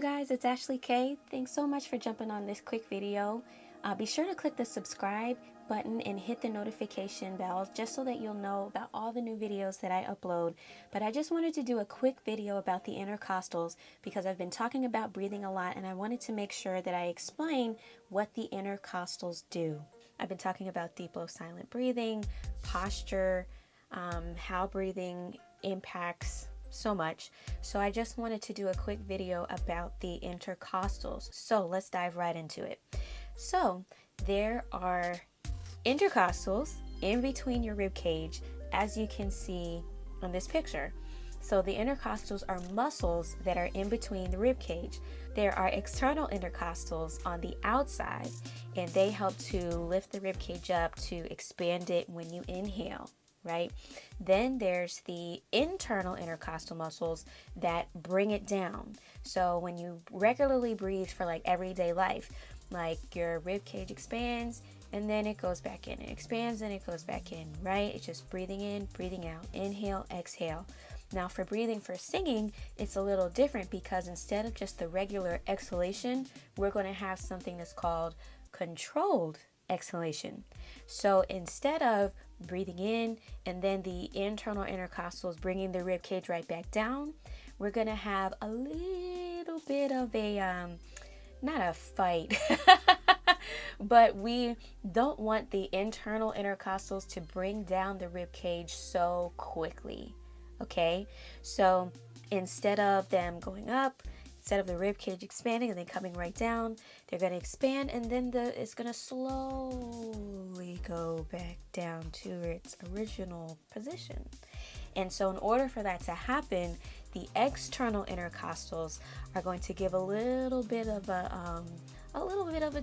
guys, it's Ashley K. Thanks so much for jumping on this quick video. Be sure to click the subscribe button and hit the notification bell just so that you'll know about all the new videos that I upload. But I just wanted to do a quick video about the intercostals because I've been talking about breathing a lot and I wanted to make sure that I explain what the intercostals do. I've been talking about deep, low, silent breathing, posture, how breathing impacts so much. So I just wanted to do a quick video about the intercostals. So let's dive right into it. So there are intercostals in between your rib cage, as you can see on this picture. So the intercostals are muscles that are in between the rib cage. There are external intercostals on the outside, and they help to lift the rib cage up to expand it when you inhale, right? Then there's the internal intercostal muscles that bring it down. So when you regularly breathe for like everyday life, like your rib cage expands and then it goes back in. It expands and it goes back in, right? It's just breathing in, breathing out, inhale, exhale. Now for breathing for singing, it's a little different because instead of just the regular exhalation, we're going to have something that's called controlled exhalation. So instead of breathing in and then the internal intercostals bringing the rib cage right back down, we're going to have a little bit of a not a fight, but we don't want the internal intercostals to bring down the rib cage so quickly. Okay, so instead of them going up, instead of the rib cage expanding and then coming right down, they're going to expand and then it's going to slowly go back down to its original position. And so in order for that to happen, the external intercostals are going to give a little bit of a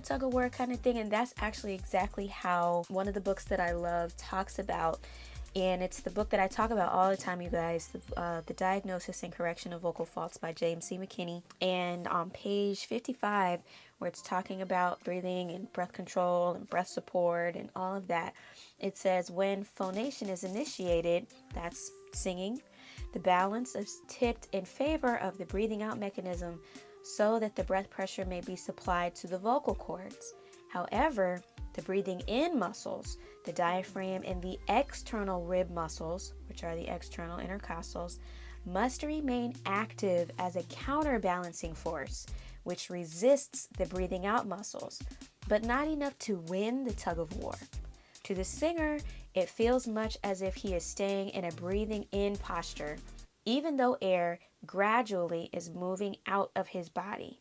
tug of war kind of thing. And that's actually exactly how one of the books that I love talks about. And it's the book that I talk about all the time, you guys, The Diagnosis and Correction of Vocal Faults by James C. McKinney. And on page 55, where it's talking about breathing and breath control and breath support and all of that, it says when phonation is initiated, that's singing, the balance is tipped in favor of the breathing out mechanism so that the breath pressure may be supplied to the vocal cords. However, the breathing in muscles, the diaphragm and the external rib muscles, which are the external intercostals, must remain active as a counterbalancing force, which resists the breathing out muscles, but not enough to win the tug of war. To the singer, it feels much as if he is staying in a breathing in posture, even though air gradually is moving out of his body.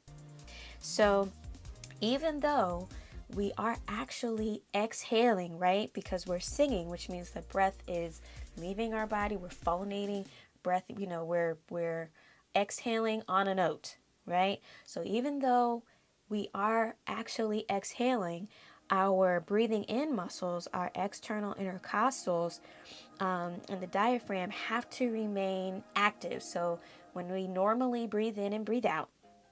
So even though we are actually exhaling, right? Because we're singing, which means the breath is leaving our body. We're phonating breath, we're exhaling on a note, right? So even though we are actually exhaling, our breathing in muscles, our external intercostals, and the diaphragm have to remain active. So when we normally breathe in and breathe out,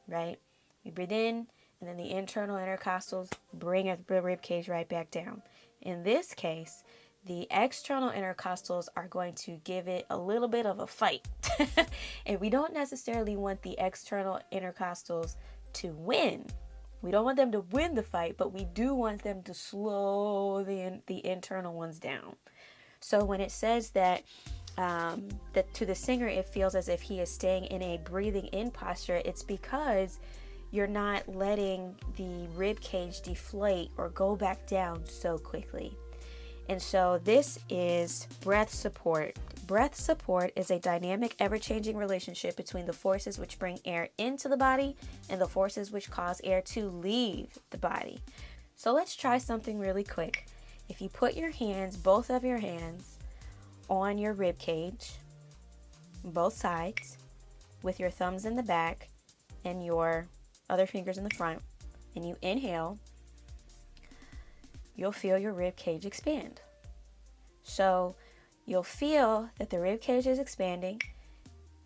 right? We breathe in, and then the internal intercostals bring the rib cage right back down. In this case, the external intercostals are going to give it a little bit of a fight. And we don't necessarily want the external intercostals to win. We don't want them to win the fight, but we do want them to slow the internal ones down. So when it says that to the singer, it feels as if he is staying in a breathing in posture, it's because you're not letting the rib cage deflate or go back down so quickly. And so this is breath support. Breath support is a dynamic, ever-changing relationship between the forces which bring air into the body and the forces which cause air to leave the body. So let's try something really quick. If you put your hands, both of your hands, on your rib cage, both sides, with your thumbs in the back and your other fingers in the front, and you inhale, you'll feel your rib cage expand. So you'll feel that the rib cage is expanding,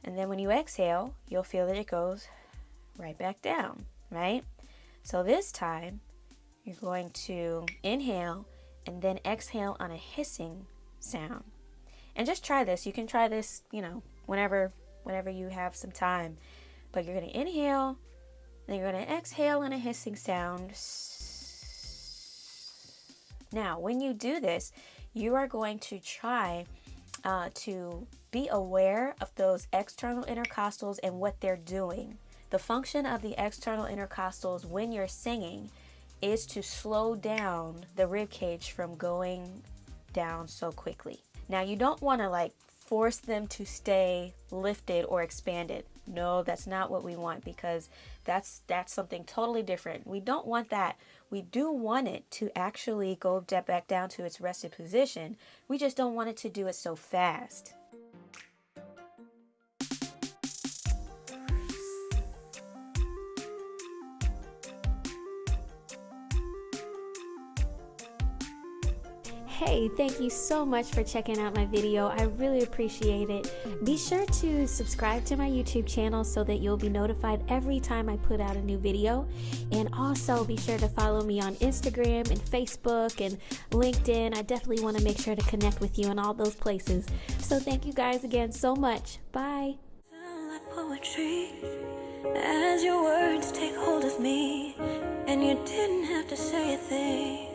and then when you exhale, you'll feel that it goes right back down, right? So this time, you're going to inhale and then exhale on a hissing sound. And just try this. You can try this, whenever you have some time. But you're going to inhale Then you're going to exhale in a hissing sound. Now, when you do this, you are going to try to be aware of those external intercostals and what they're doing. The function of the external intercostals when you're singing is to slow down the rib cage from going down so quickly. Now, you don't want to like force them to stay lifted or expanded. No, that's not what we want, because that's something totally different. We don't want that. We do want it to actually go back down to its rested position. We just don't want it to do it so fast. Hey, thank you so much for checking out my video. I really appreciate it. Be sure to subscribe to my YouTube channel so that you'll be notified every time I put out a new video. And also be sure to follow me on Instagram and Facebook and LinkedIn. I definitely want to make sure to connect with you in all those places. So thank you guys again so much. Bye. Like poetry, as your words take hold of me, and you didn't have to say a thing.